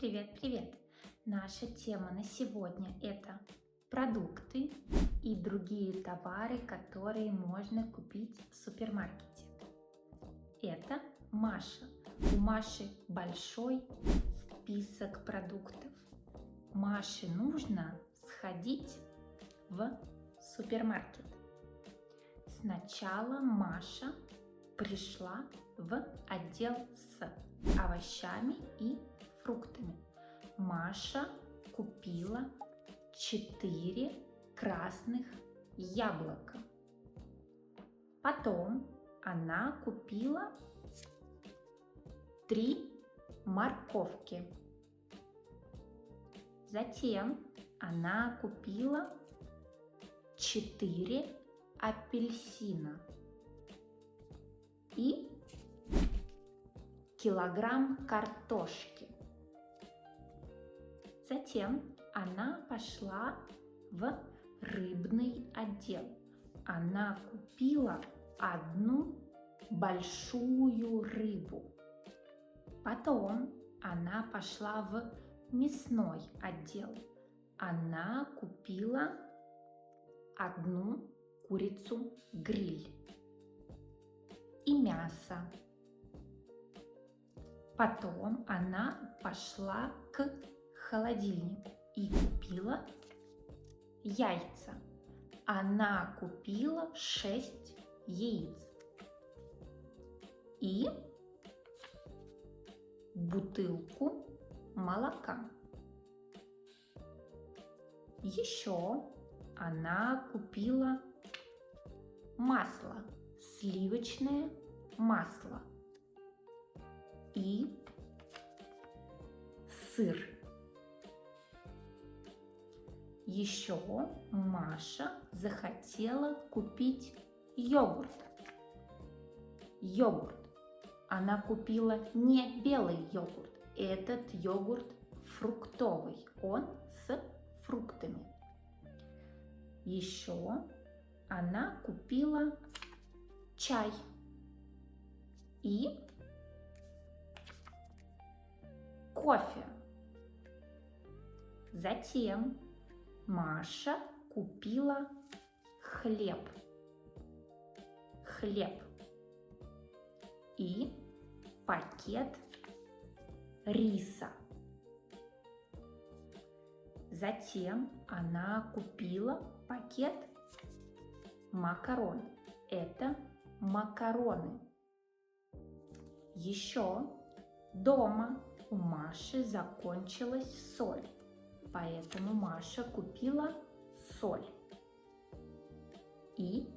Привет! Наша тема на сегодня это продукты и другие товары, которые можно купить в супермаркете. Это Маша. У Маши большой список продуктов. Маше нужно сходить в супермаркет. Сначала Маша пришла в отдел с овощами и фруктами. Маша купила 4 красных яблока. Потом она купила 3 морковки. Затем она купила 4 апельсина и килограмм картошки. Затем она пошла в рыбный отдел. Она купила 1 большую рыбу. Потом она пошла в мясной отдел. Она купила 1 курицу гриль и мясо. Потом она пошла к холодильнику и купила яйца. Она купила 6 яиц и бутылку молока. Еще она купила масло, сливочное масло и сыр. Еще Маша захотела купить йогурт. Она купила не белый йогурт, этот йогурт фруктовый, он с фруктами. Еще она купила чай и кофе. Затем Маша купила хлеб и пакет риса. Затем она купила пакет макарон. Это макароны. Еще дома у Маши закончилась соль, поэтому Маша купила соль и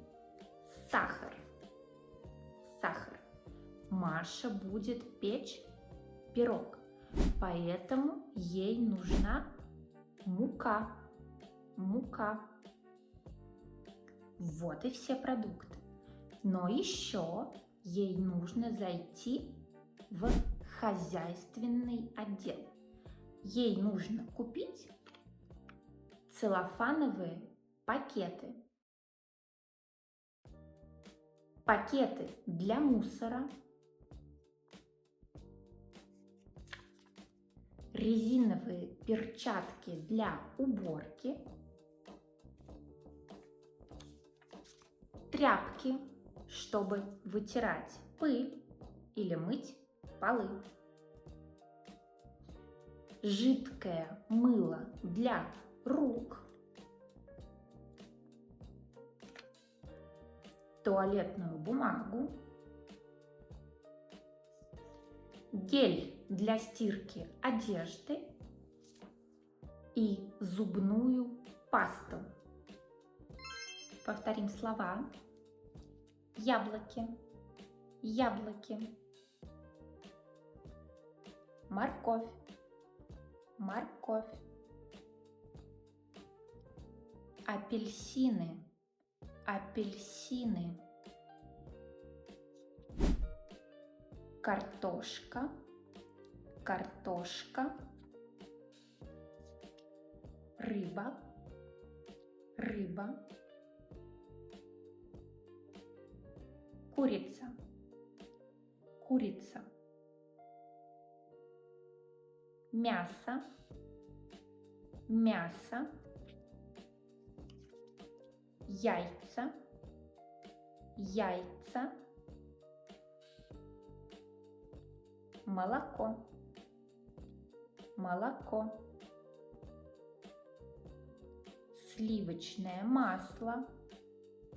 сахар. Маша будет печь пирог, поэтому ей нужна мука. Вот и все продукты. Но еще ей нужно зайти в хозяйственный отдел. Ей нужно купить целлофановые пакеты для мусора, резиновые перчатки для уборки, тряпки, чтобы вытирать пыль или мыть полы, жидкое мыло для рук, туалетную бумагу, гель для стирки одежды и зубную пасту. Повторим слова. Яблоки, морковь, апельсины, картошка, рыба, курица, мясо, мясо, яйца, яйца, молоко, молоко, сливочное масло,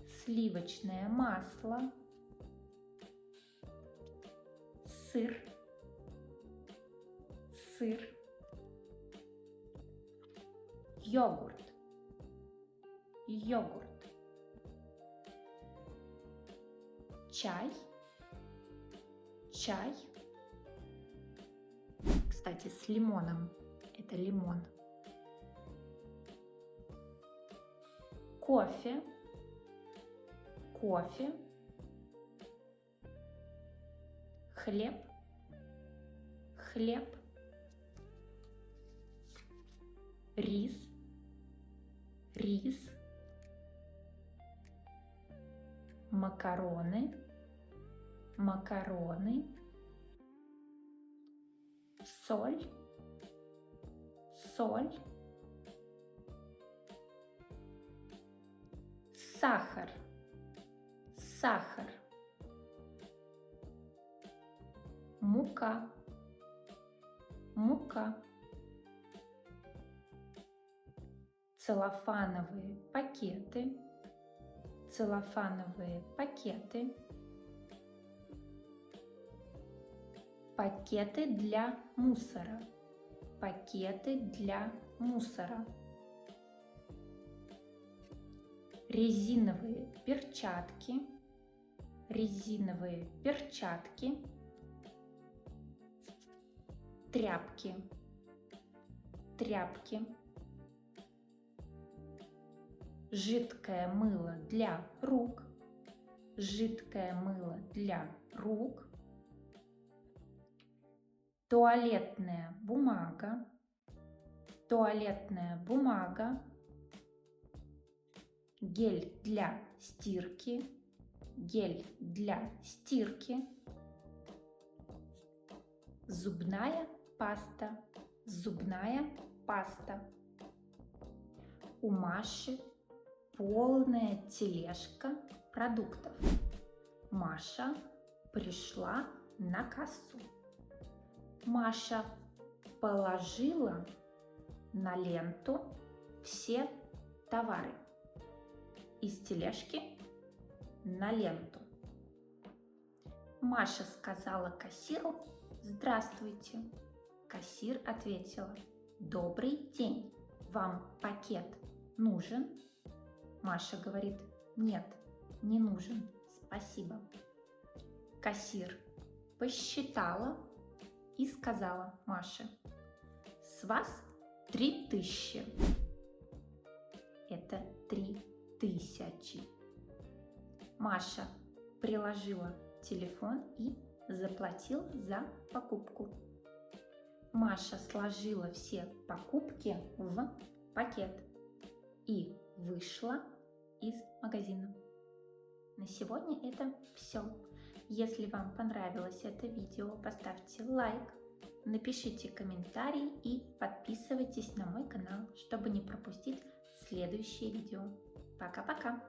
сливочное масло, сыр, сыр, йогурт, йогурт, чай, чай. Кстати, с лимоном. Это лимон. Кофе, кофе, хлеб, хлеб, рис, рис, макароны, макароны, соль, соль, сахар, сахар, мука, мука, целлофановые пакеты, целлофановые пакеты, пакеты для мусора, пакеты для мусора, резиновые перчатки, резиновые перчатки, тряпки, тряпки, жидкое мыло для рук, жидкое мыло для рук, туалетная бумага, туалетная бумага, гель для стирки, гель для стирки, зубная паста, зубная паста. У Маши полная тележка продуктов. Маша пришла на кассу. Маша положила на ленту все товары из тележки на ленту. Маша сказала кассиру: «Здравствуйте». Кассир ответила: «Добрый день, вам пакет нужен?» Маша говорит: «Нет, не нужен, спасибо». Кассир посчитала и сказала Маше: «С вас 3000». Это 3000. Маша приложила телефон и заплатила за покупку. Маша сложила все покупки в пакет и вышла из магазина. На сегодня это все. Если вам понравилось это видео, поставьте лайк, напишите комментарий и подписывайтесь на мой канал, чтобы не пропустить следующие видео. Пока-пока!